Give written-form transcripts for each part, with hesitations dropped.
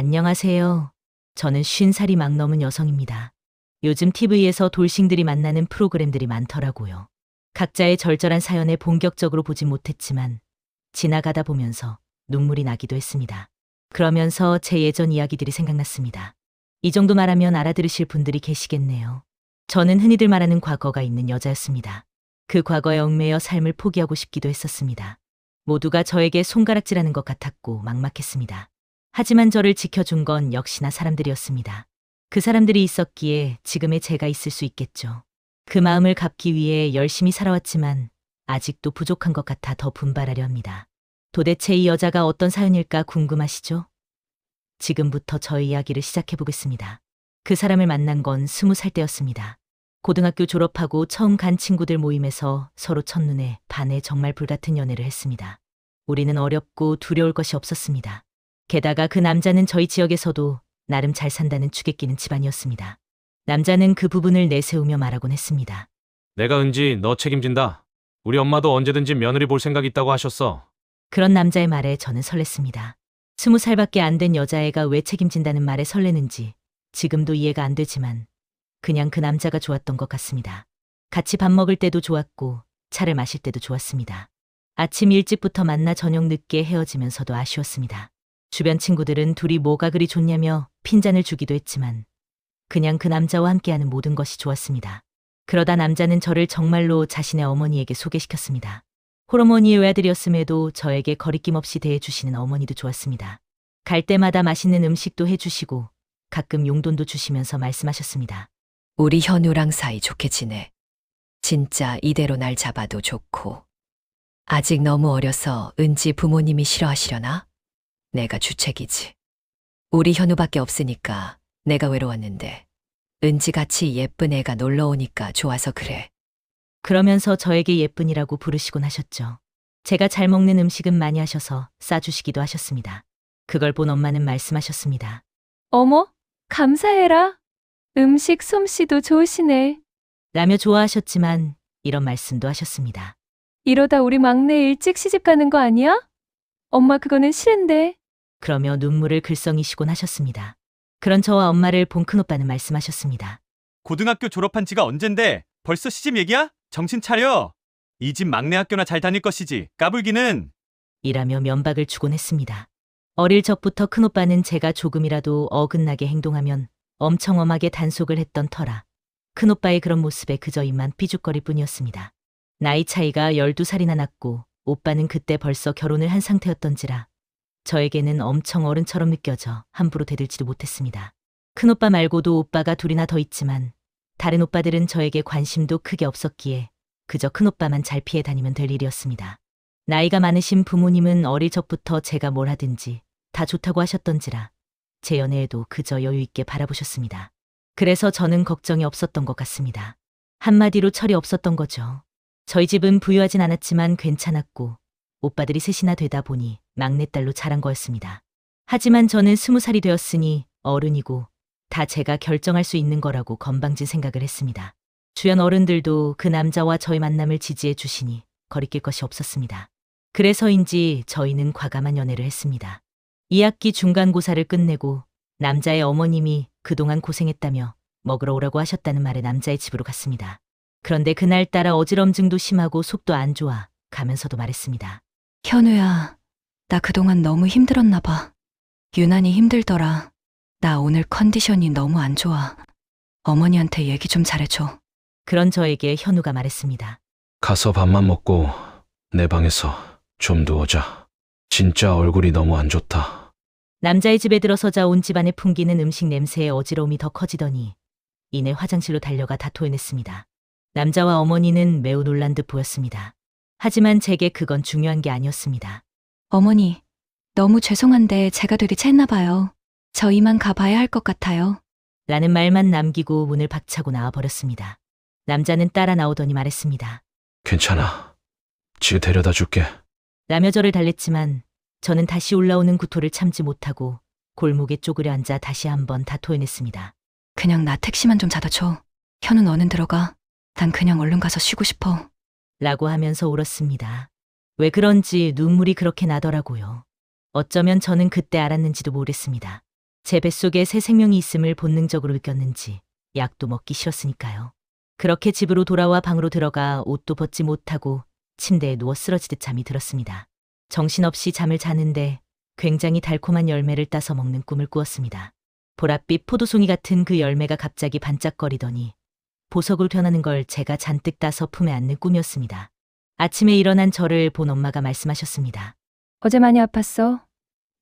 안녕하세요. 저는 50살이 막 넘은 여성입니다. 요즘 TV에서 돌싱들이 만나는 프로그램들이 많더라고요. 각자의 절절한 사연에 본격적으로 보진 못했지만 지나가다 보면서 눈물이 나기도 했습니다. 그러면서 제 예전 이야기들이 생각났습니다. 이 정도 말하면 알아들으실 분들이 계시겠네요. 저는 흔히들 말하는 과거가 있는 여자였습니다. 그 과거에 얽매여 삶을 포기하고 싶기도 했었습니다. 모두가 저에게 손가락질하는 것 같았고 막막했습니다. 하지만 저를 지켜준 건 역시나 사람들이었습니다. 그 사람들이 있었기에 지금의 제가 있을 수 있겠죠. 그 마음을 갚기 위해 열심히 살아왔지만 아직도 부족한 것 같아 더 분발하려 합니다. 도대체 이 여자가 어떤 사연일까 궁금하시죠? 지금부터 저의 이야기를 시작해 보겠습니다. 그 사람을 만난 건 20살 때였습니다. 고등학교 졸업하고 처음 간 친구들 모임에서 서로 첫눈에 반해 정말 불같은 연애를 했습니다. 우리는 어렵고 두려울 것이 없었습니다. 게다가 그 남자는 저희 지역에서도 나름 잘 산다는 축에 끼는 집안이었습니다. 남자는 그 부분을 내세우며 말하곤 했습니다. 내가 은지 너 책임진다. 우리 엄마도 언제든지 며느리 볼 생각 있다고 하셨어. 그런 남자의 말에 저는 설렜습니다. 20살밖에 안 된 여자애가 왜 책임진다는 말에 설레는지 지금도 이해가 안 되지만 그냥 그 남자가 좋았던 것 같습니다. 같이 밥 먹을 때도 좋았고 차를 마실 때도 좋았습니다. 아침 일찍부터 만나 저녁 늦게 헤어지면서도 아쉬웠습니다. 주변 친구들은 둘이 뭐가 그리 좋냐며 핀잔을 주기도 했지만 그냥 그 남자와 함께하는 모든 것이 좋았습니다. 그러다 남자는 저를 정말로 자신의 어머니에게 소개시켰습니다. 홀어머니의 외아들이었음에도 저에게 거리낌 없이 대해주시는 어머니도 좋았습니다. 갈 때마다 맛있는 음식도 해주시고 가끔 용돈도 주시면서 말씀하셨습니다. 우리 현우랑 사이 좋게 지내. 진짜 이대로 날 잡아도 좋고. 아직 너무 어려서 은지 부모님이 싫어하시려나? 내가 주책이지. 우리 현우밖에 없으니까 내가 외로웠는데 은지같이 예쁜 애가 놀러 오니까 좋아서 그래. 그러면서 저에게 예쁜이라고 부르시곤 하셨죠. 제가 잘 먹는 음식은 많이 하셔서 싸주시기도 하셨습니다. 그걸 본 엄마는 말씀하셨습니다. 어머, 감사해라. 음식 솜씨도 좋으시네. 라며 좋아하셨지만 이런 말씀도 하셨습니다. 이러다 우리 막내 일찍 시집 가는 거 아니야? 엄마 그거는 싫은데. 그러며 눈물을 글썽이시곤 하셨습니다. 그런 저와 엄마를 본 큰오빠는 말씀하셨습니다. 고등학교 졸업한 지가 언젠데 벌써 시집 얘기야? 정신 차려. 이 집 막내 학교나 잘 다닐 것이지. 까불기는. 이라며 면박을 주곤 했습니다. 어릴 적부터 큰오빠는 제가 조금이라도 어긋나게 행동하면 엄청 엄하게 단속을 했던 터라 큰오빠의 그런 모습에 그저 입만 삐죽거릴 뿐이었습니다. 나이 차이가 12살이나 났고 오빠는 그때 벌써 결혼을 한 상태였던지라 저에게는 엄청 어른처럼 느껴져 함부로 대들지도 못했습니다. 큰오빠 말고도 오빠가 둘이나 더 있지만 다른 오빠들은 저에게 관심도 크게 없었기에 그저 큰오빠만 잘 피해 다니면 될 일이었습니다. 나이가 많으신 부모님은 어릴 적부터 제가 뭘 하든지 다 좋다고 하셨던지라 제 연애에도 그저 여유 있게 바라보셨습니다. 그래서 저는 걱정이 없었던 것 같습니다. 한마디로 철이 없었던 거죠. 저희 집은 부유하진 않았지만 괜찮았고 오빠들이 셋이나 되다 보니 막내딸로 자란 거였습니다. 하지만 저는 20살이 되었으니 어른이고 다 제가 결정할 수 있는 거라고 건방진 생각을 했습니다. 주변 어른들도 그 남자와 저의 만남을 지지해 주시니 거리낄 것이 없었습니다. 그래서인지 저희는 과감한 연애를 했습니다. 2학기 중간고사를 끝내고 남자의 어머님이 그동안 고생했다며 먹으러 오라고 하셨다는 말에 남자의 집으로 갔습니다. 그런데 그날따라 어지럼증도 심하고 속도 안 좋아 가면서도 말했습니다. 현우야, 나 그동안 너무 힘들었나 봐. 유난히 힘들더라. 나 오늘 컨디션이 너무 안 좋아. 어머니한테 얘기 좀 잘해줘. 그런 저에게 현우가 말했습니다. 가서 밥만 먹고 내 방에서 좀 누워자. 진짜 얼굴이 너무 안 좋다. 남자의 집에 들어서자 온 집안에 풍기는 음식 냄새에 어지러움이 더 커지더니 이내 화장실로 달려가 다 토해냈습니다. 남자와 어머니는 매우 놀란 듯 보였습니다. 하지만 제게 그건 중요한 게 아니었습니다. 어머니, 너무 죄송한데 제가 되게 챘나 봐요. 저 이만 가봐야 할 것 같아요. 라는 말만 남기고 문을 박차고 나와버렸습니다. 남자는 따라 나오더니 말했습니다. 괜찮아. 집 데려다 줄게. 라며 저를 달랬지만 저는 다시 올라오는 구토를 참지 못하고 골목에 쪼그려 앉아 다시 한번 다 토해냈습니다. 그냥 나 택시만 좀 잡아 줘. 현우 너는 들어가. 난 그냥 얼른 가서 쉬고 싶어. 라고 하면서 울었습니다. 왜 그런지 눈물이 그렇게 나더라고요. 어쩌면 저는 그때 알았는지도 모르겠습니다. 제 뱃속에 새 생명이 있음을 본능적으로 느꼈는지 약도 먹기 싫었으니까요. 그렇게 집으로 돌아와 방으로 들어가 옷도 벗지 못하고 침대에 누워 쓰러지듯 잠이 들었습니다. 정신없이 잠을 자는데 굉장히 달콤한 열매를 따서 먹는 꿈을 꾸었습니다. 보랏빛 포도송이 같은 그 열매가 갑자기 반짝거리더니 보석으로 변하는 걸 제가 잔뜩 따서 품에 안는 꿈이었습니다. 아침에 일어난 저를 본 엄마가 말씀하셨습니다. 어제 많이 아팠어.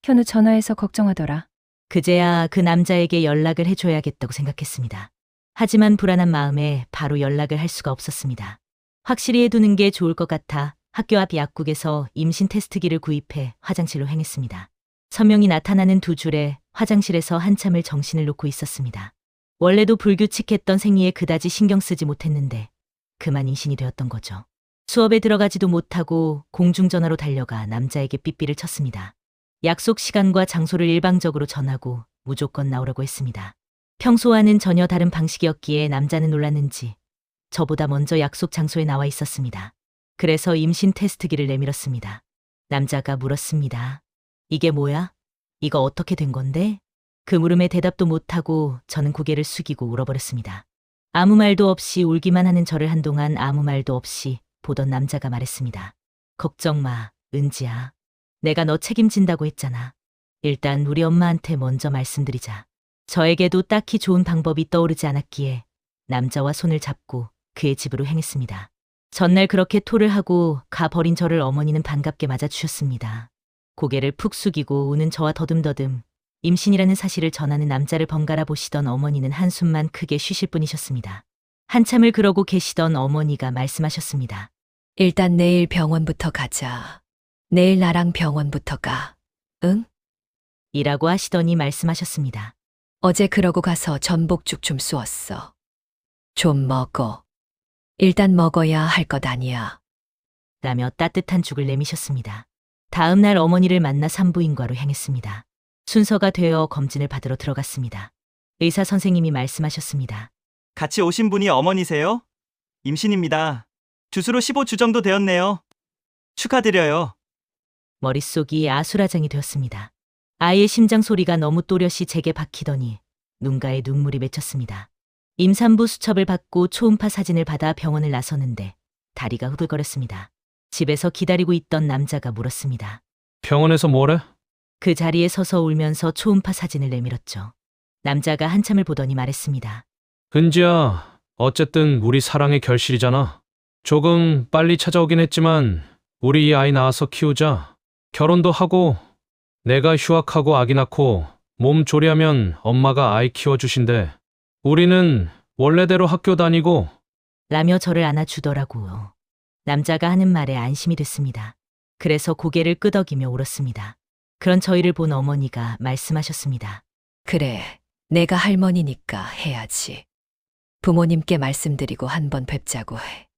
현우 전화해서 걱정하더라. 그제야 그 남자에게 연락을 해줘야겠다고 생각했습니다. 하지만 불안한 마음에 바로 연락을 할 수가 없었습니다. 확실히 해두는 게 좋을 것 같아 학교 앞 약국에서 임신 테스트기를 구입해 화장실로 행했습니다. 선명히 나타나는 두 줄에 화장실에서 한참을 정신을 놓고 있었습니다. 원래도 불규칙했던 생리에 그다지 신경 쓰지 못했는데 그만 임신이 되었던 거죠. 수업에 들어가지도 못하고 공중전화로 달려가 남자에게 삐삐를 쳤습니다. 약속 시간과 장소를 일방적으로 전하고 무조건 나오라고 했습니다. 평소와는 전혀 다른 방식이었기에 남자는 놀랐는지 저보다 먼저 약속 장소에 나와 있었습니다. 그래서 임신 테스트기를 내밀었습니다. 남자가 물었습니다. 이게 뭐야? 이거 어떻게 된 건데? 그 물음에 대답도 못하고 저는 고개를 숙이고 울어버렸습니다. 아무 말도 없이 울기만 하는 저를 한동안 아무 말도 없이 보던 남자가 말했습니다. 걱정 마, 은지야. 내가 너 책임진다고 했잖아. 일단 우리 엄마한테 먼저 말씀드리자. 저에게도 딱히 좋은 방법이 떠오르지 않았기에 남자와 손을 잡고 그의 집으로 행했습니다. 전날 그렇게 토를 하고 가버린 저를 어머니는 반갑게 맞아주셨습니다. 고개를 푹 숙이고 우는 저와 더듬더듬 임신이라는 사실을 전하는 남자를 번갈아 보시던 어머니는 한숨만 크게 쉬실 뿐이셨습니다. 한참을 그러고 계시던 어머니가 말씀하셨습니다. 일단 내일 병원부터 가자. 내일 나랑 병원부터 가. 응? 이라고 하시더니 말씀하셨습니다. 어제 그러고 가서 전복죽 좀 쏘았어. 좀 먹어. 일단 먹어야 할 것 아니야. 라며 따뜻한 죽을 내미셨습니다. 다음 날 어머니를 만나 산부인과로 향했습니다. 순서가 되어 검진을 받으러 들어갔습니다. 의사 선생님이 말씀하셨습니다. 같이 오신 분이 어머니세요? 임신입니다. 주수로 15주 정도 되었네요. 축하드려요. 머릿속이 아수라장이 되었습니다. 아이의 심장 소리가 너무 또렷이 제게 박히더니 눈가에 눈물이 맺혔습니다. 임산부 수첩을 받고 초음파 사진을 받아 병원을 나서는데 다리가 후들거렸습니다. 집에서 기다리고 있던 남자가 물었습니다. 병원에서 뭐래? 그 자리에 서서 울면서 초음파 사진을 내밀었죠. 남자가 한참을 보더니 말했습니다. 은지야, 어쨌든 우리 사랑의 결실이잖아. 조금 빨리 찾아오긴 했지만 우리 이 아이 낳아서 키우자. 결혼도 하고 내가 휴학하고 아기 낳고 몸 조리하면 엄마가 아이 키워주신대. 우리는 원래대로 학교 다니고. 라며 저를 안아주더라고요. 남자가 하는 말에 안심이 됐습니다. 그래서 고개를 끄덕이며 울었습니다. 그런 저희를 본 어머니가 말씀하셨습니다. 그래, 내가 할머니니까 해야지. 부모님께 말씀드리고 한번 뵙자고 해.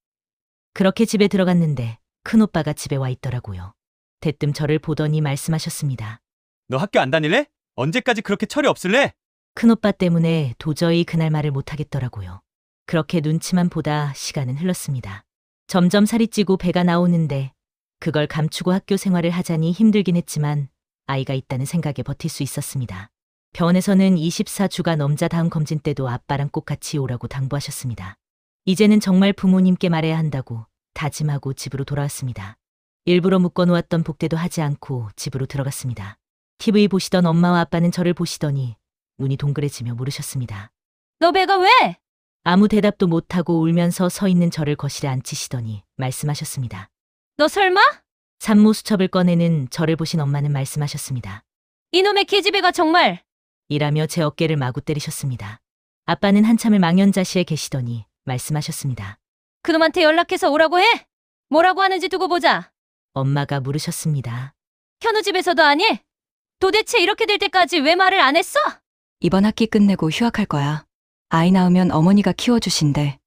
그렇게 집에 들어갔는데 큰오빠가 집에 와 있더라고요. 대뜸 저를 보더니 말씀하셨습니다. 너 학교 안 다닐래? 언제까지 그렇게 철이 없을래? 큰오빠 때문에 도저히 그날 말을 못하겠더라고요. 그렇게 눈치만 보다 시간은 흘렀습니다. 점점 살이 찌고 배가 나오는데 그걸 감추고 학교 생활을 하자니 힘들긴 했지만 아이가 있다는 생각에 버틸 수 있었습니다. 병원에서는 24주가 넘자 다음 검진 때도 아빠랑 꼭 같이 오라고 당부하셨습니다. 이제는 정말 부모님께 말해야 한다고 다짐하고 집으로 돌아왔습니다. 일부러 묶어놓았던 복대도 하지 않고 집으로 들어갔습니다. TV 보시던 엄마와 아빠는 저를 보시더니 눈이 동그래지며 물으셨습니다. 너 배가 왜? 아무 대답도 못하고 울면서 서 있는 저를 거실에 앉히시더니 말씀하셨습니다. 너 설마? 산모 수첩을 꺼내는 저를 보신 엄마는 말씀하셨습니다. 이놈의 계집애가 정말. 이라며 제 어깨를 마구 때리셨습니다. 아빠는 한참을 망연자실해 계시더니 말씀하셨습니다. 그놈한테 연락해서 오라고 해. 뭐라고 하는지 두고 보자. 엄마가 물으셨습니다. 현우 집에서도 아니? 도대체 이렇게 될 때까지 왜 말을 안 했어? 이번 학기 끝내고 휴학할 거야. 아이 낳으면 어머니가 키워주신대.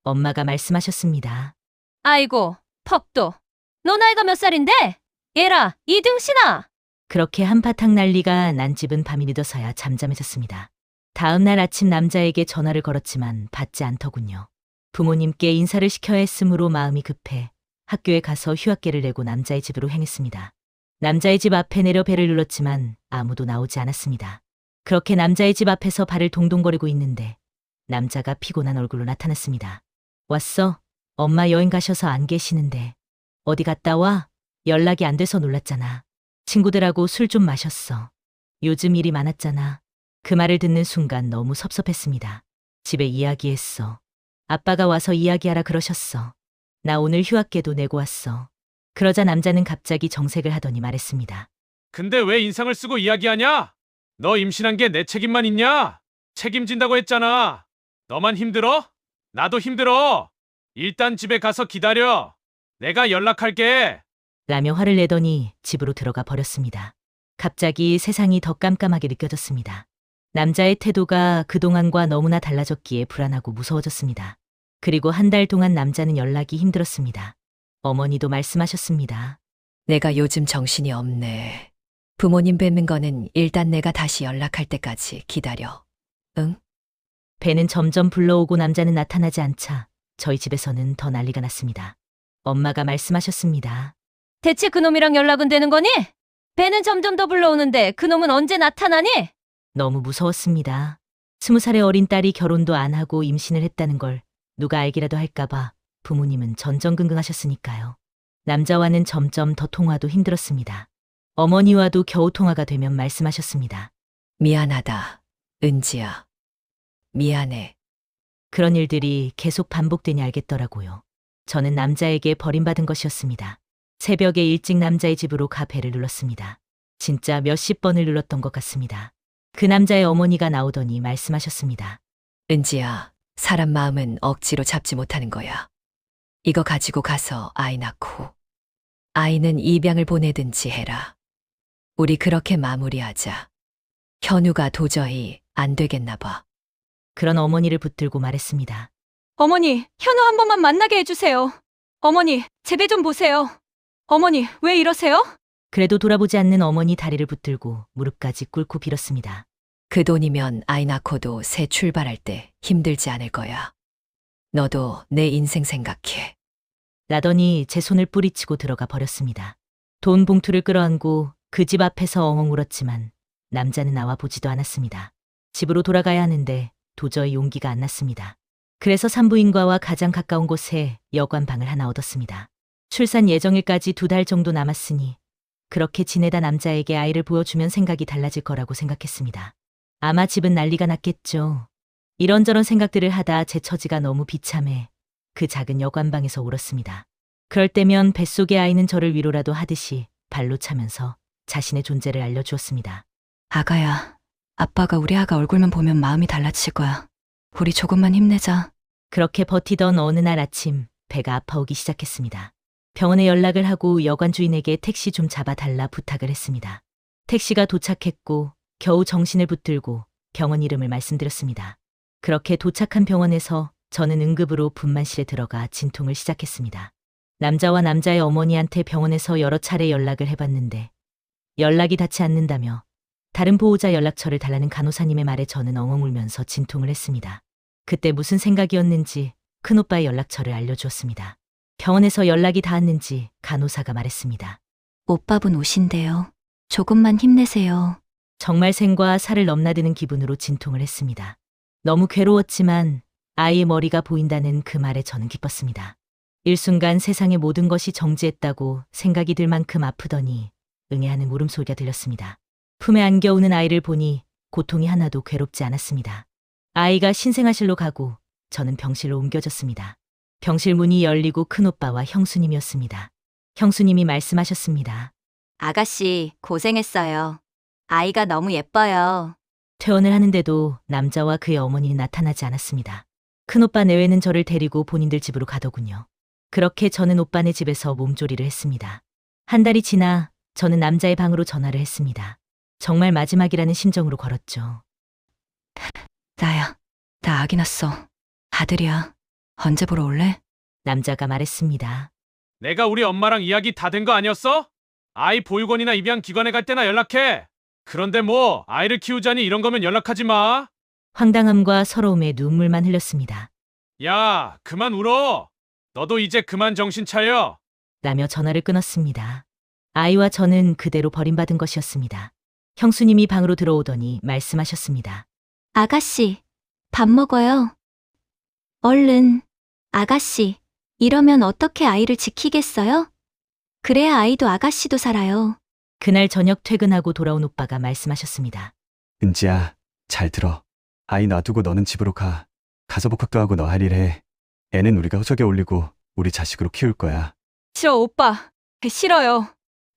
엄마가 말씀하셨습니다. 아이고, 퍽도. 너 나이가 몇 살인데? 얘라, 이등신아. 그렇게 한바탕 난리가 난 집은 밤이 늦어서야 잠잠해졌습니다. 다음 날 아침 남자에게 전화를 걸었지만 받지 않더군요. 부모님께 인사를 시켜야 했으므로 마음이 급해 학교에 가서 휴학계를 내고 남자의 집으로 행했습니다. 남자의 집 앞에 내려 배를 눌렀지만 아무도 나오지 않았습니다. 그렇게 남자의 집 앞에서 발을 동동거리고 있는데 남자가 피곤한 얼굴로 나타났습니다. 왔어? 엄마 여행 가셔서 안 계시는데. 어디 갔다 와? 연락이 안 돼서 놀랐잖아. 친구들하고 술 좀 마셨어. 요즘 일이 많았잖아. 그 말을 듣는 순간 너무 섭섭했습니다. 집에 이야기했어. 아빠가 와서 이야기하라 그러셨어. 나 오늘 휴학계도 내고 왔어. 그러자 남자는 갑자기 정색을 하더니 말했습니다. 근데 왜 인상을 쓰고 이야기하냐? 너 임신한 게 내 책임만 있냐? 책임진다고 했잖아. 너만 힘들어? 나도 힘들어. 일단 집에 가서 기다려. 내가 연락할게. 라며 화를 내더니 집으로 들어가 버렸습니다. 갑자기 세상이 더 깜깜하게 느껴졌습니다. 남자의 태도가 그동안과 너무나 달라졌기에 불안하고 무서워졌습니다. 그리고 한 달 동안 남자는 연락이 힘들었습니다. 어머니도 말씀하셨습니다. 내가 요즘 정신이 없네. 부모님 뵙는 거는 일단 내가 다시 연락할 때까지 기다려. 응? 배는 점점 불러오고 남자는 나타나지 않자 저희 집에서는 더 난리가 났습니다. 엄마가 말씀하셨습니다. 대체 그놈이랑 연락은 되는 거니? 배는 점점 더 불러오는데 그놈은 언제 나타나니? 너무 무서웠습니다. 20살의 어린 딸이 결혼도 안 하고 임신을 했다는 걸 누가 알기라도 할까봐 부모님은 전전긍긍하셨으니까요. 남자와는 점점 더 통화도 힘들었습니다. 어머니와도 겨우 통화가 되면 말씀하셨습니다. 미안하다. 은지야. 미안해. 그런 일들이 계속 반복되니 알겠더라고요. 저는 남자에게 버림받은 것이었습니다. 새벽에 일찍 남자의 집으로 가 배를 눌렀습니다. 진짜 몇십 번을 눌렀던 것 같습니다. 그 남자의 어머니가 나오더니 말씀하셨습니다. 은지야, 사람 마음은 억지로 잡지 못하는 거야. 이거 가지고 가서 아이 낳고 아이는 입양을 보내든지 해라. 우리 그렇게 마무리하자. 현우가 도저히 안 되겠나 봐. 그런 어머니를 붙들고 말했습니다. 어머니, 현우 한 번만 만나게 해주세요. 어머니, 제 배 좀 보세요. 어머니, 왜 이러세요? 그래도 돌아보지 않는 어머니 다리를 붙들고 무릎까지 꿇고 빌었습니다. 그 돈이면 아이 낳고도 새 출발할 때 힘들지 않을 거야. 너도 내 인생 생각해. 라더니 제 손을 뿌리치고 들어가 버렸습니다. 돈 봉투를 끌어안고 그 집 앞에서 엉엉 울었지만 남자는 나와 보지도 않았습니다. 집으로 돌아가야 하는데 도저히 용기가 안 났습니다. 그래서 산부인과와 가장 가까운 곳에 여관방을 하나 얻었습니다. 출산 예정일까지 2달 정도 남았으니 그렇게 지내다 남자에게 아이를 보여주면 생각이 달라질 거라고 생각했습니다. 아마 집은 난리가 났겠죠. 이런저런 생각들을 하다 제 처지가 너무 비참해 그 작은 여관방에서 울었습니다. 그럴 때면 뱃속의 아이는 저를 위로라도 하듯이 발로 차면서 자신의 존재를 알려주었습니다. 아가야, 아빠가 우리 아가 얼굴만 보면 마음이 달라질 거야. 우리 조금만 힘내자. 그렇게 버티던 어느 날 아침 배가 아파오기 시작했습니다. 병원에 연락을 하고 여관 주인에게 택시 좀 잡아달라 부탁을 했습니다. 택시가 도착했고 겨우 정신을 붙들고 병원 이름을 말씀드렸습니다. 그렇게 도착한 병원에서 저는 응급으로 분만실에 들어가 진통을 시작했습니다. 남자와 남자의 어머니한테 병원에서 여러 차례 연락을 해봤는데 연락이 닿지 않는다며 다른 보호자 연락처를 달라는 간호사님의 말에 저는 엉엉 울면서 진통을 했습니다. 그때 무슨 생각이었는지 큰오빠의 연락처를 알려주었습니다. 병원에서 연락이 닿았는지 간호사가 말했습니다. 오빠분 오신대요. 조금만 힘내세요. 정말 생과 사를 넘나드는 기분으로 진통을 했습니다. 너무 괴로웠지만 아이의 머리가 보인다는 그 말에 저는 기뻤습니다. 일순간 세상의 모든 것이 정지했다고 생각이 들 만큼 아프더니 응애하는 울음소리가 들렸습니다. 품에 안겨 우는 아이를 보니 고통이 하나도 괴롭지 않았습니다. 아이가 신생아실로 가고 저는 병실로 옮겨졌습니다. 병실 문이 열리고 큰오빠와 형수님이었습니다. 형수님이 말씀하셨습니다. 아가씨, 고생했어요. 아이가 너무 예뻐요. 퇴원을 하는데도 남자와 그의 어머니는 나타나지 않았습니다. 큰오빠 내외는 저를 데리고 본인들 집으로 가더군요. 그렇게 저는 오빠네 집에서 몸조리를 했습니다. 한 달이 지나 저는 남자의 방으로 전화를 했습니다. 정말 마지막이라는 심정으로 걸었죠. 나야, 나 아기 낳았어. 아들이야. 언제 보러 올래? 남자가 말했습니다. 내가 우리 엄마랑 이야기 다 된 거 아니었어? 아이 보육원이나 입양 기관에 갈 때나 연락해. 그런데 뭐 아이를 키우자니 이런 거면 연락하지 마. 황당함과 서러움에 눈물만 흘렸습니다. 야, 그만 울어. 너도 이제 그만 정신 차려. 라며 전화를 끊었습니다. 아이와 저는 그대로 버림받은 것이었습니다. 형수님이 방으로 들어오더니 말씀하셨습니다. 아가씨, 밥 먹어요. 얼른. 아가씨, 이러면 어떻게 아이를 지키겠어요? 그래야 아이도 아가씨도 살아요. 그날 저녁 퇴근하고 돌아온 오빠가 말씀하셨습니다. 은지야, 잘 들어. 아이 놔두고 너는 집으로 가. 가서 복학도 하고 너 할 일 해. 애는 우리가 후석에 올리고 우리 자식으로 키울 거야. 싫어, 오빠. 싫어요.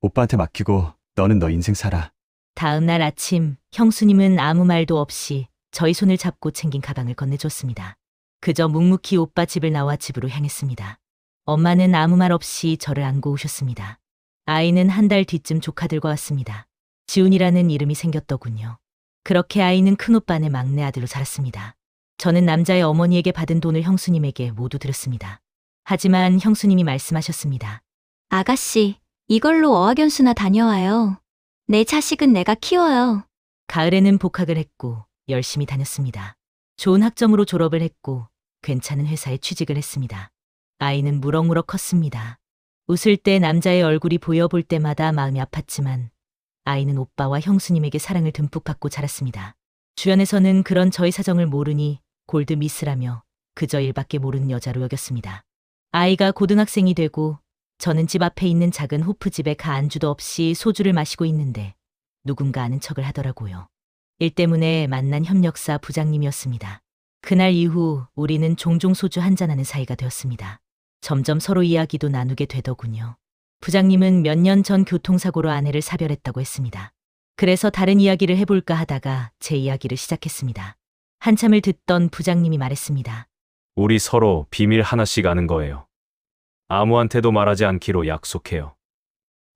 오빠한테 맡기고 너는 너 인생 살아. 다음 날 아침 형수님은 아무 말도 없이 저희 손을 잡고 챙긴 가방을 건네줬습니다. 그저 묵묵히 오빠 집을 나와 집으로 향했습니다. 엄마는 아무 말 없이 저를 안고 오셨습니다. 아이는 한 달 뒤쯤 조카들과 왔습니다. 지훈이라는 이름이 생겼더군요. 그렇게 아이는 큰오빠네 막내 아들로 자랐습니다. 저는 남자의 어머니에게 받은 돈을 형수님에게 모두 드렸습니다. 하지만 형수님이 말씀하셨습니다. 아가씨, 이걸로 어학연수나 다녀와요. 내 자식은 내가 키워요. 가을에는 복학을 했고 열심히 다녔습니다. 좋은 학점으로 졸업을 했고 괜찮은 회사에 취직을 했습니다. 아이는 무럭무럭 컸습니다. 웃을 때 남자의 얼굴이 보여볼 때마다 마음이 아팠지만 아이는 오빠와 형수님에게 사랑을 듬뿍 받고 자랐습니다. 주변에서는 그런 저희 사정을 모르니 골드미스라며 그저 일밖에 모르는 여자로 여겼습니다. 아이가 고등학생이 되고 저는 집 앞에 있는 작은 호프집에 가 안주도 없이 소주를 마시고 있는데 누군가 아는 척을 하더라고요. 일 때문에 만난 협력사 부장님이었습니다. 그날 이후 우리는 종종 소주 한잔하는 사이가 되었습니다. 점점 서로 이야기도 나누게 되더군요. 부장님은 몇 년 전 교통사고로 아내를 사별했다고 했습니다. 그래서 다른 이야기를 해볼까 하다가 제 이야기를 시작했습니다. 한참을 듣던 부장님이 말했습니다. 우리 서로 비밀 하나씩 아는 거예요. 아무한테도 말하지 않기로 약속해요.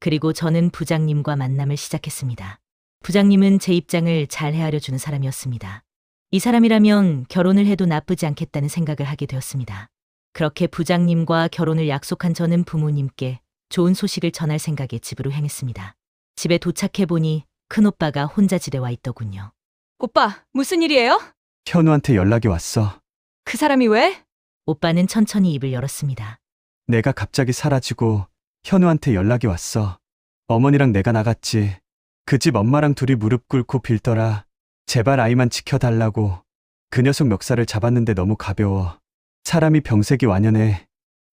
그리고 저는 부장님과 만남을 시작했습니다. 부장님은 제 입장을 잘 헤아려 주는 사람이었습니다. 이 사람이라면 결혼을 해도 나쁘지 않겠다는 생각을 하게 되었습니다. 그렇게 부장님과 결혼을 약속한 저는 부모님께 좋은 소식을 전할 생각에 집으로 향했습니다. 집에 도착해보니 큰오빠가 혼자 집에 와 있더군요. 오빠, 무슨 일이에요? 현우한테 연락이 왔어. 그 사람이 왜? 오빠는 천천히 입을 열었습니다. 내가 갑자기 사라지고 현우한테 연락이 왔어. 어머니랑 내가 나갔지. 그 집 엄마랑 둘이 무릎 꿇고 빌더라. 제발 아이만 지켜달라고. 그 녀석 멱살을 잡았는데 너무 가벼워. 사람이 병색이 완연해.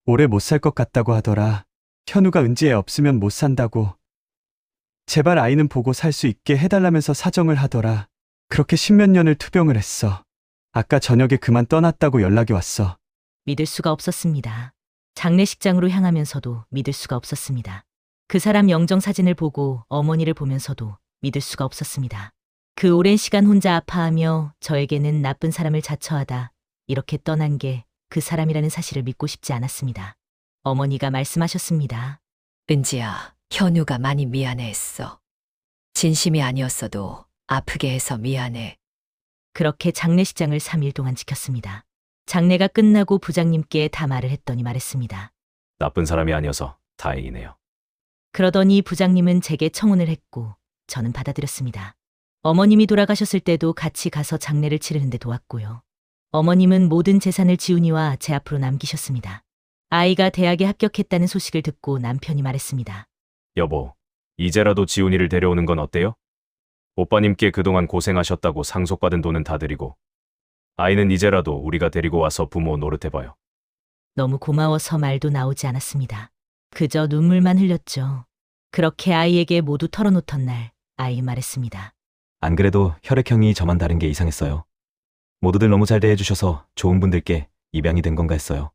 오래 못 살 것 같다고 하더라. 현우가 은지애 없으면 못 산다고. 제발 아이는 보고 살 수 있게 해달라면서 사정을 하더라. 그렇게 십몇 년을 투병을 했어. 아까 저녁에 그만 떠났다고 연락이 왔어. 믿을 수가 없었습니다. 장례식장으로 향하면서도 믿을 수가 없었습니다. 그 사람 영정 사진을 보고 어머니를 보면서도 믿을 수가 없었습니다. 그 오랜 시간 혼자 아파하며 저에게는 나쁜 사람을 자처하다 이렇게 떠난 게 그 사람이라는 사실을 믿고 싶지 않았습니다. 어머니가 말씀하셨습니다. 은지야, 현우가 많이 미안해했어. 진심이 아니었어도 아프게 해서 미안해. 그렇게 장례식장을 3일 동안 지켰습니다. 장례가 끝나고 부장님께 다 말을 했더니 말했습니다. 나쁜 사람이 아니어서 다행이네요. 그러더니 부장님은 제게 청혼을 했고 저는 받아들였습니다. 어머님이 돌아가셨을 때도 같이 가서 장례를 치르는데 도왔고요. 어머님은 모든 재산을 지훈이와 제 앞으로 남기셨습니다. 아이가 대학에 합격했다는 소식을 듣고 남편이 말했습니다. 여보, 이제라도 지훈이를 데려오는 건 어때요? 오빠님께 그동안 고생하셨다고 상속받은 돈은 다 드리고 아이는 이제라도 우리가 데리고 와서 부모 노릇해봐요. 너무 고마워서 말도 나오지 않았습니다. 그저 눈물만 흘렸죠. 그렇게 아이에게 모두 털어놓던 날 아이 말했습니다. 안 그래도 혈액형이 저만 다른 게 이상했어요. 모두들 너무 잘 대해주셔서 좋은 분들께 입양이 된 건가 했어요.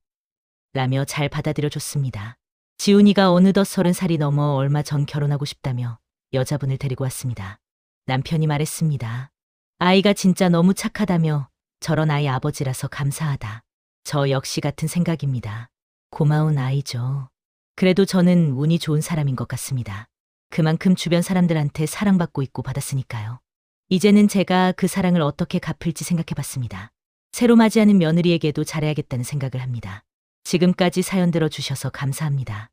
라며 잘 받아들여줬습니다. 지훈이가 어느덧 30살이 넘어 얼마 전 결혼하고 싶다며 여자분을 데리고 왔습니다. 남편이 말했습니다. 아이가 진짜 너무 착하다며 저런 아이 아버지라서 감사하다. 저 역시 같은 생각입니다. 고마운 아이죠. 그래도 저는 운이 좋은 사람인 것 같습니다. 그만큼 주변 사람들한테 사랑받고 있고 받았으니까요. 이제는 제가 그 사랑을 어떻게 갚을지 생각해봤습니다. 새로 맞이하는 며느리에게도 잘해야겠다는 생각을 합니다. 지금까지 사연 들어주셔서 감사합니다.